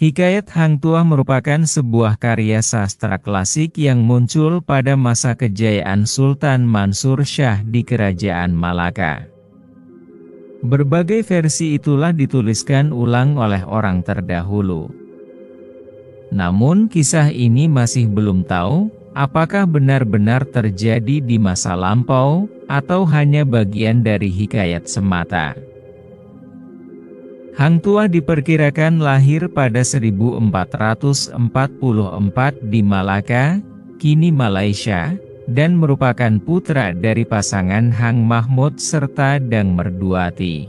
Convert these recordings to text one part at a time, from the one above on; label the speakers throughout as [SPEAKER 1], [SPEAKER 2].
[SPEAKER 1] Hikayat Hang Tuah merupakan sebuah karya sastra klasik yang muncul pada masa kejayaan Sultan Mansur Shah di Kerajaan Malaka. Berbagai versi itulah dituliskan ulang oleh orang terdahulu. Namun kisah ini masih belum tahu apakah benar-benar terjadi di masa lampau atau hanya bagian dari hikayat semata. Hang Tuah diperkirakan lahir pada 1444 di Malaka, kini Malaysia, dan merupakan putra dari pasangan Hang Mahmud serta Dang Merduati.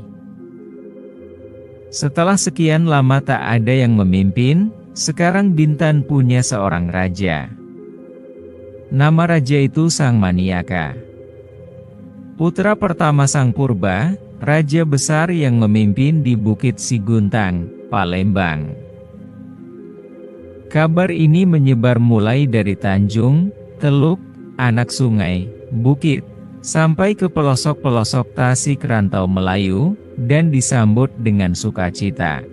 [SPEAKER 1] Setelah sekian lama tak ada yang memimpin, sekarang Bintan punya seorang raja. Nama raja itu Sang Maniaka. Putra pertama Sang Purba, raja besar yang memimpin di Bukit Siguntang, Palembang. Kabar ini menyebar mulai dari Tanjung, Teluk, Anak Sungai, Bukit, sampai ke pelosok-pelosok Tasik Rantau Melayu, dan disambut dengan sukacita.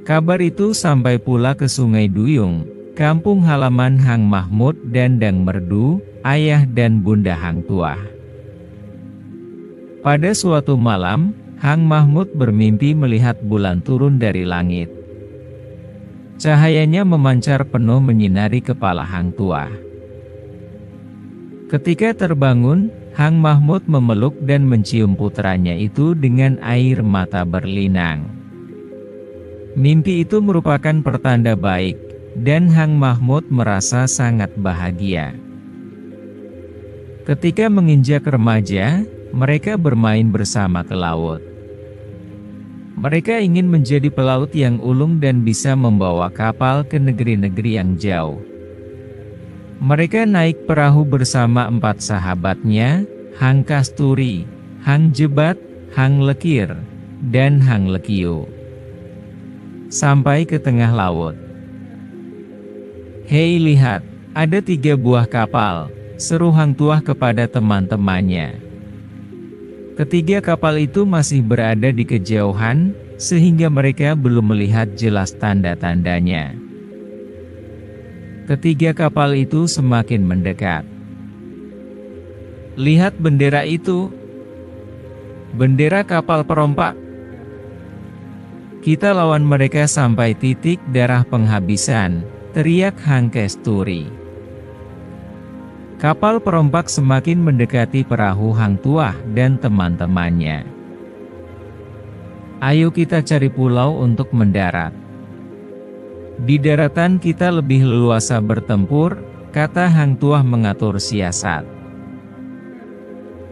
[SPEAKER 1] Kabar itu sampai pula ke Sungai Duyung, kampung halaman Hang Mahmud dan Dang Merdu, ayah dan bunda Hang Tuah. Pada suatu malam, Hang Mahmud bermimpi melihat bulan turun dari langit. Cahayanya memancar penuh menyinari kepala Hang Tuah. Ketika terbangun, Hang Mahmud memeluk dan mencium putranya itu dengan air mata berlinang. Mimpi itu merupakan pertanda baik, dan Hang Mahmud merasa sangat bahagia. Ketika menginjak remaja, mereka bermain bersama ke laut. Mereka ingin menjadi pelaut yang ulung dan bisa membawa kapal ke negeri-negeri yang jauh. Mereka naik perahu bersama 4 sahabatnya, Hang Kasturi, Hang Jebat, Hang Lekir, dan Hang Lekio. Sampai ke tengah laut. "Hei, lihat, ada 3 buah kapal," seru Hang Tuah kepada teman-temannya. Ketiga kapal itu masih berada di kejauhan, sehingga mereka belum melihat jelas tanda-tandanya. Ketiga kapal itu semakin mendekat. "Lihat bendera itu. Bendera kapal perompak. Kita lawan mereka sampai titik darah penghabisan," teriak Hang Kasturi. Kapal perompak semakin mendekati perahu Hang Tuah dan teman-temannya. "Ayo kita cari pulau untuk mendarat. Di daratan kita lebih leluasa bertempur," kata Hang Tuah mengatur siasat.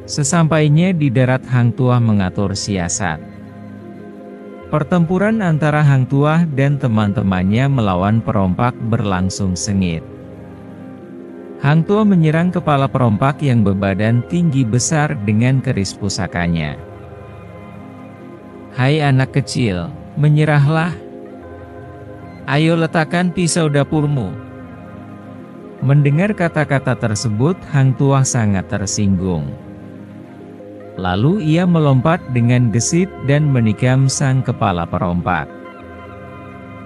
[SPEAKER 1] Sesampainya di darat, Hang Tuah mengatur siasat. Pertempuran antara Hang Tuah dan teman-temannya melawan perompak berlangsung sengit. Hang Tuah menyerang kepala perompak yang berbadan tinggi besar dengan keris pusakanya. "Hai anak kecil, menyerahlah. Ayo letakkan pisau dapurmu." Mendengar kata-kata tersebut, Hang Tuah sangat tersinggung. Lalu ia melompat dengan gesit dan menikam sang kepala perompak.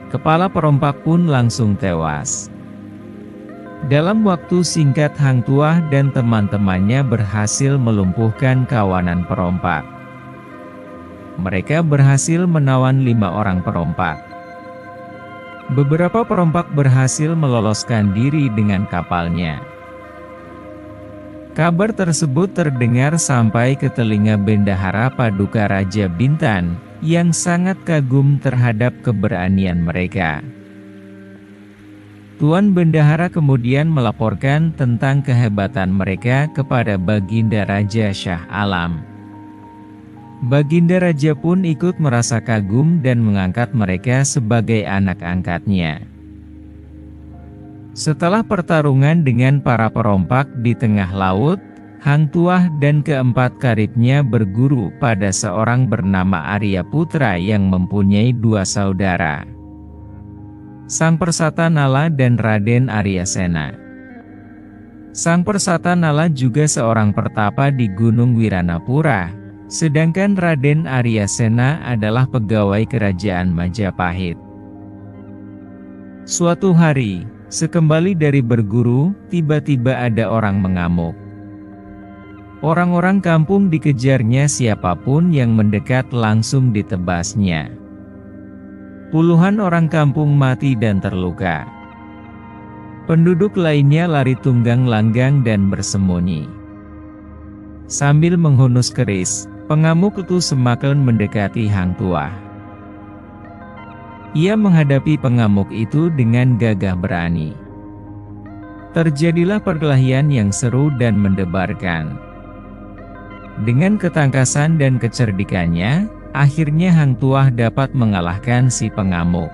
[SPEAKER 1] Kepala perompak pun langsung tewas. Dalam waktu singkat, Hang Tuah dan teman-temannya berhasil melumpuhkan kawanan perompak. Mereka berhasil menawan 5 orang perompak. Beberapa perompak berhasil meloloskan diri dengan kapalnya. Kabar tersebut terdengar sampai ke telinga Bendahara Paduka Raja Bintan, yang sangat kagum terhadap keberanian mereka. Tuan Bendahara kemudian melaporkan tentang kehebatan mereka kepada Baginda Raja Shah Alam. Baginda Raja pun ikut merasa kagum dan mengangkat mereka sebagai anak angkatnya. Setelah pertarungan dengan para perompak di tengah laut, Hang Tuah dan keempat karibnya berguru pada seorang bernama Arya Putra yang mempunyai 2 saudara, Sang Persata Nala dan Raden Aryasena. Sang Persata Nala juga seorang pertapa di Gunung Wiranapura, sedangkan Raden Aryasena adalah pegawai kerajaan Majapahit. Suatu hari, sekembali dari berburu, tiba-tiba ada orang mengamuk. Orang-orang kampung dikejarnya, siapapun yang mendekat langsung ditebasnya. Puluhan orang kampung mati dan terluka. Penduduk lainnya lari tunggang langgang dan bersembunyi. Sambil menghunus keris, pengamuk itu semakin mendekati Hang Tuah. Ia menghadapi pengamuk itu dengan gagah berani. Terjadilah perkelahian yang seru dan mendebarkan. Dengan ketangkasan dan kecerdikannya, akhirnya Hang Tuah dapat mengalahkan si pengamuk.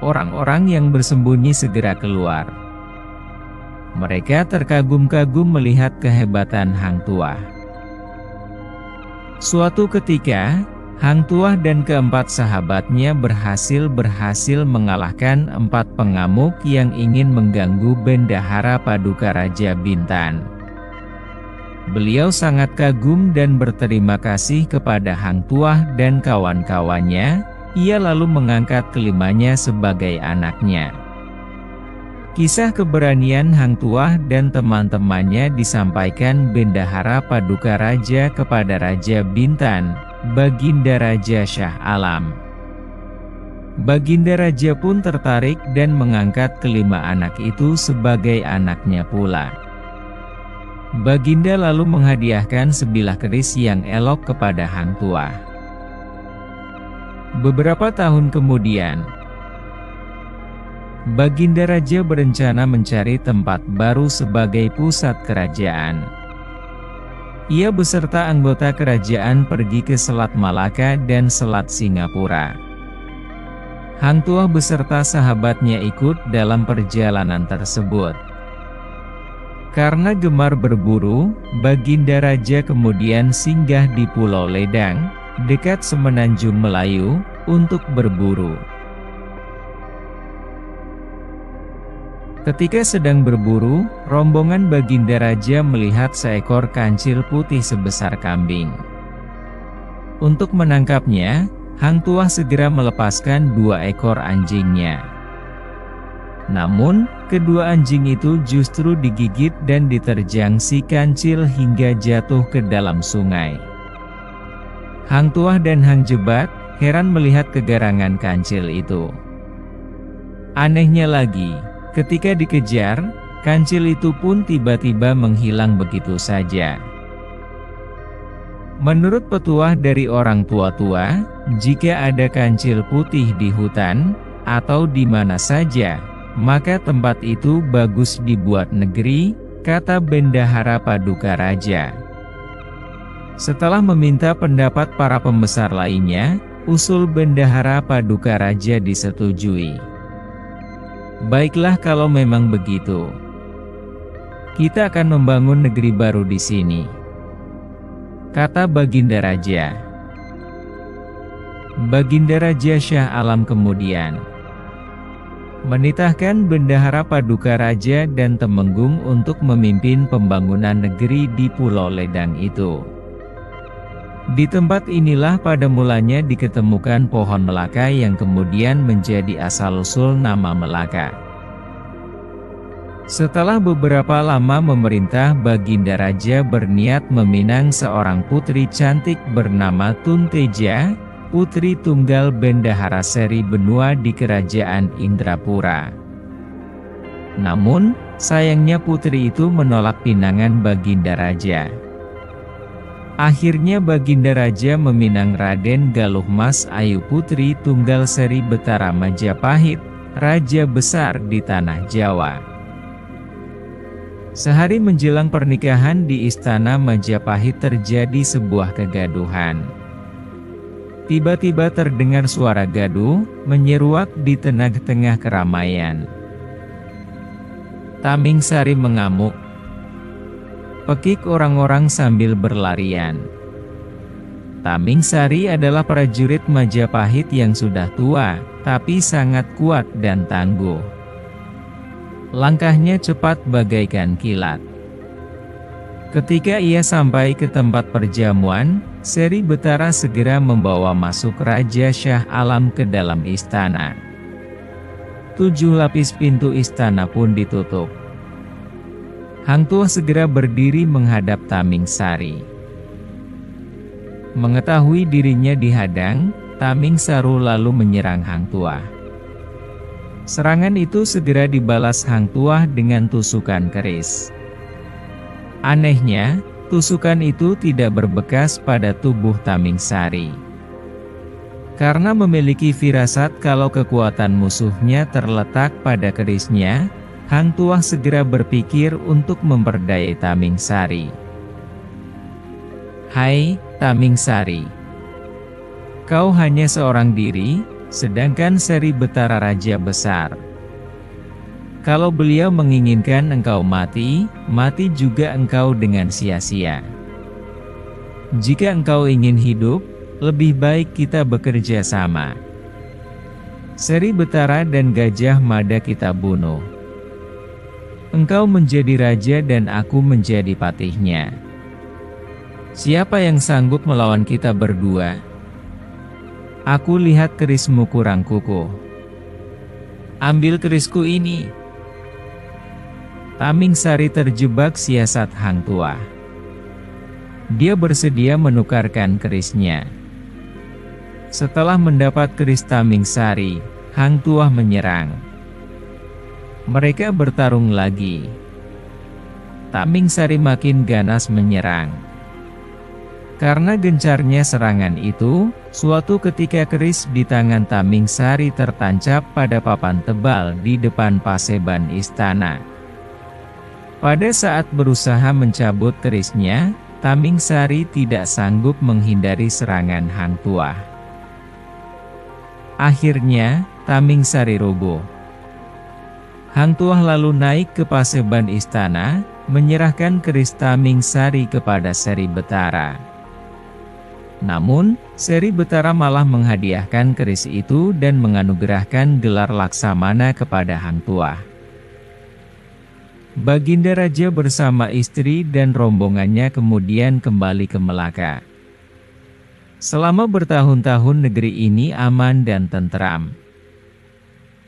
[SPEAKER 1] Orang-orang yang bersembunyi segera keluar. Mereka terkagum-kagum melihat kehebatan Hang Tuah. Suatu ketika, Hang Tuah dan keempat sahabatnya berhasil mengalahkan 4 pengamuk yang ingin mengganggu bendahara Paduka Raja Bintan. Beliau sangat kagum dan berterima kasih kepada Hang Tuah dan kawan-kawannya. Ia lalu mengangkat kelimanya sebagai anaknya. Kisah keberanian Hang Tuah dan teman-temannya disampaikan bendahara Paduka Raja kepada Raja Bintan, Baginda Raja Shah Alam. Baginda Raja pun tertarik dan mengangkat kelima anak itu sebagai anaknya pula. Baginda lalu menghadiahkan sebilah keris yang elok kepada Hang Tuah. Beberapa tahun kemudian, Baginda Raja berencana mencari tempat baru sebagai pusat kerajaan. Ia beserta anggota kerajaan pergi ke Selat Malaka dan Selat Singapura. Hang Tuah beserta sahabatnya ikut dalam perjalanan tersebut. Karena gemar berburu, Baginda Raja kemudian singgah di Pulau Ledang, dekat Semenanjung Melayu, untuk berburu. Ketika sedang berburu, rombongan Baginda Raja melihat seekor kancil putih sebesar kambing. Untuk menangkapnya, Hang Tuah segera melepaskan 2 ekor anjingnya. Namun, kedua anjing itu justru digigit dan diterjang si kancil hingga jatuh ke dalam sungai. Hang Tuah dan Hang Jebat heran melihat kegarangan kancil itu. Anehnya lagi, ketika dikejar, kancil itu pun tiba-tiba menghilang begitu saja. Menurut petuah dari orang tua-tua, jika ada kancil putih di hutan, atau di mana saja, maka tempat itu bagus dibuat negeri, kata Bendahara Paduka Raja. Setelah meminta pendapat para pembesar lainnya, usul Bendahara Paduka Raja disetujui. Baiklah kalau memang begitu. Kita akan membangun negeri baru di sini, kata Baginda Raja. Baginda Raja Shah Alam kemudian menitahkan Bendahara Paduka Raja dan Temenggung untuk memimpin pembangunan negeri di Pulau Ledang itu. Di tempat inilah pada mulanya diketemukan pohon Melaka yang kemudian menjadi asal-usul nama Melaka. Setelah beberapa lama memerintah, Baginda Raja berniat meminang seorang putri cantik bernama Tun Teja, putri tunggal Bendahara Seri Benua di Kerajaan Indrapura. Namun, sayangnya putri itu menolak pinangan Baginda Raja. Akhirnya Baginda Raja meminang Raden Galuh Mas Ayu putri tunggal Seri Betara Majapahit, Raja Besar di Tanah Jawa. Sehari menjelang pernikahan di Istana Majapahit terjadi sebuah kegaduhan. Tiba-tiba terdengar suara gaduh, menyeruak di tengah-tengah keramaian. Taming Sari mengamuk. Pekik orang-orang sambil berlarian. Taming Sari adalah prajurit Majapahit yang sudah tua, tapi sangat kuat dan tangguh. Langkahnya cepat bagaikan kilat. Ketika ia sampai ke tempat perjamuan, Seri Betara segera membawa masuk Raja Shah Alam ke dalam istana. 7 lapis pintu istana pun ditutup. Hang Tuah segera berdiri menghadap Taming Sari. Mengetahui dirinya dihadang, Taming Saru lalu menyerang Hang Tuah. Serangan itu segera dibalas Hang Tuah dengan tusukan keris. Anehnya, tusukan itu tidak berbekas pada tubuh Taming Sari. Karena memiliki firasat kalau kekuatan musuhnya terletak pada kerisnya, Hang Tuah segera berpikir untuk memperdayai Taming Sari. "Hai, Taming Sari. Kau hanya seorang diri, sedangkan Seri Betara Raja besar. Kalau beliau menginginkan engkau mati, mati juga engkau dengan sia-sia. Jika engkau ingin hidup, lebih baik kita bekerja sama. Seri Betara dan Gajah Mada kita bunuh. Engkau menjadi raja dan aku menjadi patihnya. Siapa yang sanggup melawan kita berdua? Aku lihat kerismu kurang kukuh. Ambil kerisku ini." Taming Sari terjebak siasat Hang Tuah. Dia bersedia menukarkan kerisnya. Setelah mendapat keris Taming Sari, Hang Tuah menyerang. Mereka bertarung lagi. Taming Sari makin ganas menyerang. Karena gencarnya serangan itu, suatu ketika keris di tangan Taming Sari tertancap pada papan tebal di depan paseban istana. Pada saat berusaha mencabut kerisnya, Taming Sari tidak sanggup menghindari serangan Hang Tuah. Akhirnya, Taming Sari roboh. Hang Tuah lalu naik ke paseban istana, menyerahkan keris Taming Sari kepada Seri Betara. Namun, Seri Betara malah menghadiahkan keris itu dan menganugerahkan gelar Laksamana kepada Hang Tuah. Baginda Raja bersama istri dan rombongannya kemudian kembali ke Melaka. Selama bertahun-tahun negeri ini aman dan tentram.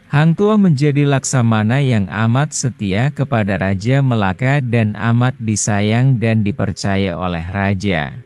[SPEAKER 1] Hang Tuah menjadi Laksamana yang amat setia kepada Raja Melaka dan amat disayang dan dipercaya oleh Raja.